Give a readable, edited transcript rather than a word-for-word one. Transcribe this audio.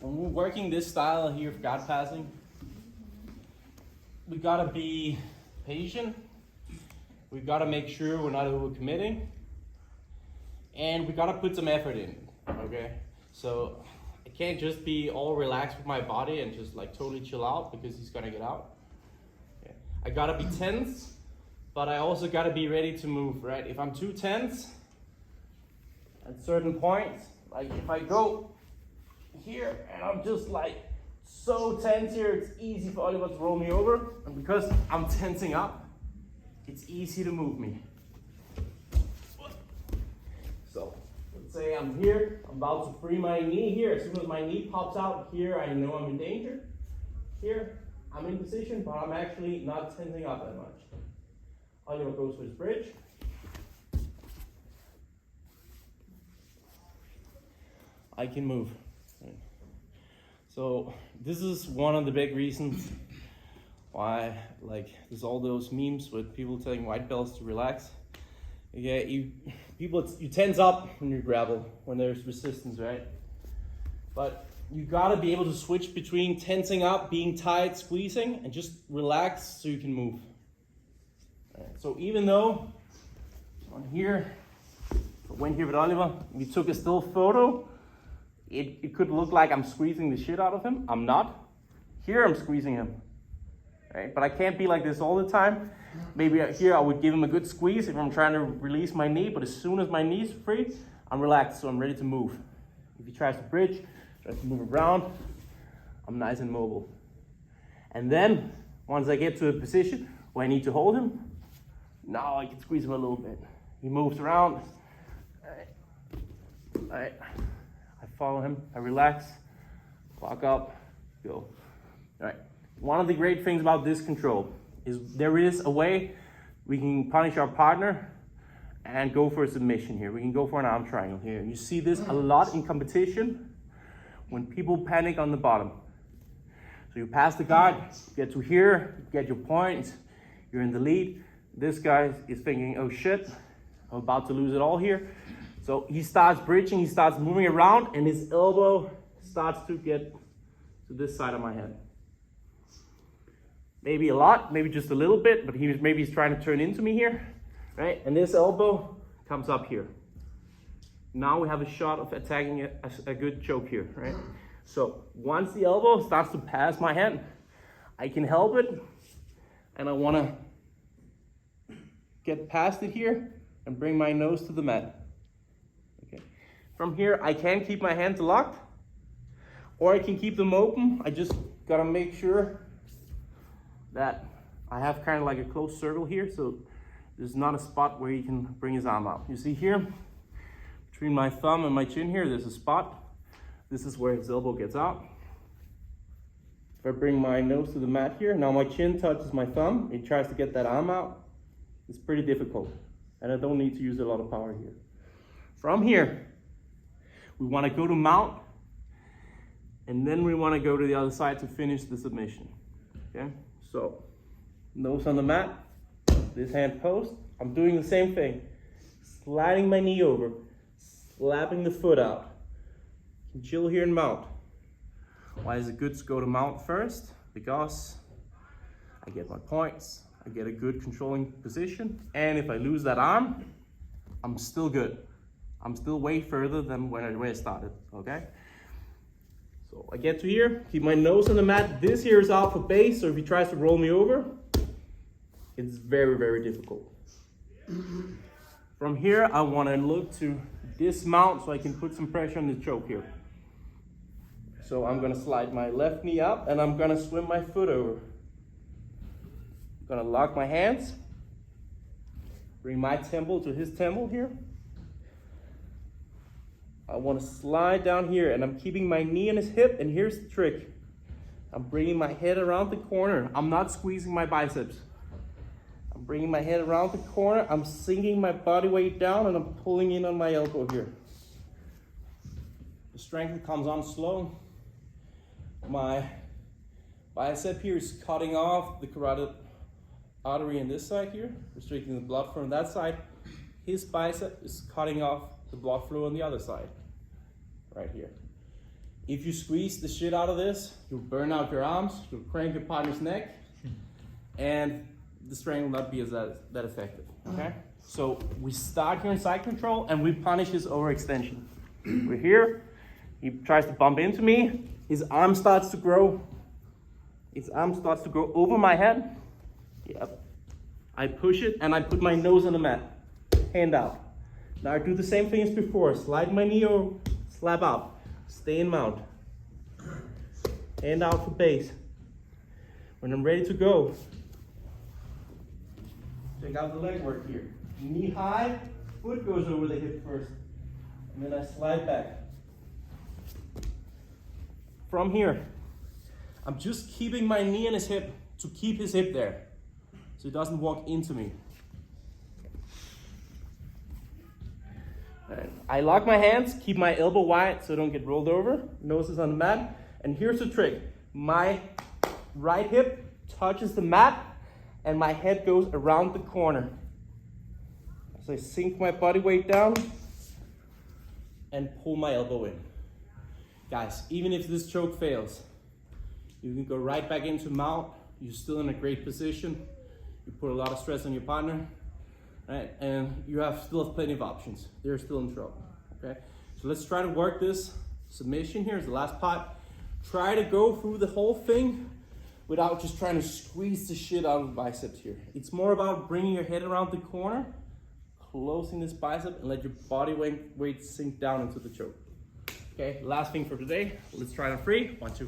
when we're working this style here of guard passing, we gotta be patient. We gotta make sure we're not overcommitting, and we gotta put some effort in. Okay, so I can't just be all relaxed with my body and just like totally chill out because he's gonna get out. Okay. I gotta be tense, but I also gotta be ready to move. Right? If I'm too tense at certain points, like if I go here and I'm just like so tense here, it's easy for Oliver to roll me over, and because I'm tensing up, it's easy to move me. So let's say I'm here, I'm about to free my knee here. As soon as my knee pops out here, I know I'm in danger. Here, I'm in position, but I'm actually not tensing up that much. Oliver goes for his bridge. I can move. So this is one of the big reasons why, like, there's all those memes with people telling white belts to relax. Yeah, you tense up when you grapple, when there's resistance, right? But you gotta be able to switch between tensing up, being tight, squeezing, and just relax so you can move. Right. So even though on here, when here with Oliver, we took a still photo, it could look like I'm squeezing the shit out of him. I'm not. Here I'm squeezing him. Right? But I can't be like this all the time. Maybe here I would give him a good squeeze if I'm trying to release my knee, but as soon as my knee's free, I'm relaxed, so I'm ready to move. If he tries to bridge, tries to move around, I'm nice and mobile. And then, once I get to a position where I need to hold him, now I can squeeze him a little bit. He moves around. All right. I follow him, I relax, walk up, go. All right. One of the great things about this control is there is a way we can punish our partner and go for a submission here. We can go for an arm triangle here. You see this a lot in competition when people panic on the bottom. So you pass the guard, get to here, get your points, you're in the lead. This guy is thinking, oh shit, I'm about to lose it all here. So he starts bridging, he starts moving around, and his elbow starts to get to this side of my head. Maybe a lot, maybe just a little bit, but maybe he's trying to turn into me here, right? And this elbow comes up here. Now we have a shot of attacking a good choke here, right? So once the elbow starts to pass my hand, I can help it, and I want to get past it here and bring my nose to the mat. Okay. From here, I can keep my hands locked, or I can keep them open. I just gotta make sure that I have kind of like a closed circle here, so there's not a spot where he can bring his arm out. You see here, between my thumb and my chin here, there's a spot. This is where his elbow gets out. If I bring my nose to the mat here, now my chin touches my thumb. It tries to get that arm out. It's pretty difficult, and I don't need to use a lot of power here. From here, we want to go to mount, and then we want to go to the other side to finish the submission. Okay, so nose on the mat, this hand post. I'm doing the same thing, sliding my knee over, slapping the foot out. You can chill here and mount. Why is it good to go to mount first? Because I get my points, I get a good controlling position, and if I lose that arm, I'm still good. I'm still way further than when I started, okay? So I get to here, keep my nose on the mat. This here is out for base, so if he tries to roll me over, it's very, very difficult. From here, I want to look to dismount so I can put some pressure on the choke here. So I'm going to slide my left knee up, and I'm going to swim my foot over. I'm going to lock my hands, bring my temple to his temple here. I want to slide down here, and I'm keeping my knee on his hip, and here's the trick. I'm bringing my head around the corner. I'm not squeezing my biceps. I'm bringing my head around the corner. I'm sinking my body weight down, and I'm pulling in on my elbow here. The strength comes on slow. My bicep here is cutting off the carotid artery on this side here, restricting the blood flow on that side. His bicep is cutting off the blood flow on the other side, right here. If you squeeze the shit out of this, you'll burn out your arms, you'll crank your partner's neck, and the strain will not be as that effective, okay? So we start here in side control and we punish his overextension. We're here, he tries to bump into me, his arm starts to grow. His arm starts to go over my head. Yep. I push it and I put my nose on the mat, hand out. Now I do the same thing as before, slide my knee or slap out. Stay in mount. Hand out for base. When I'm ready to go, check out the leg work here. Knee high, foot goes over the hip first, and then I slide back. From here, I'm just keeping my knee in his hip to keep his hip there, so he doesn't walk into me. Right. I lock my hands, keep my elbow wide so I don't get rolled over. Nose is on the mat. And here's the trick. My right hip touches the mat and my head goes around the corner. So I sink my body weight down and pull my elbow in. Guys, even if this choke fails, you can go right back into mount. You're still in a great position. You put a lot of stress on your partner. Right, and you still have plenty of options. They're still in trouble, okay? So let's try to work this submission here as the last part. Try to go through the whole thing without just trying to squeeze the shit out of the biceps here. It's more about bringing your head around the corner, closing this bicep, and let your body weight sink down into the choke. Okay, last thing for today. Let's try it on 3. 1, 2.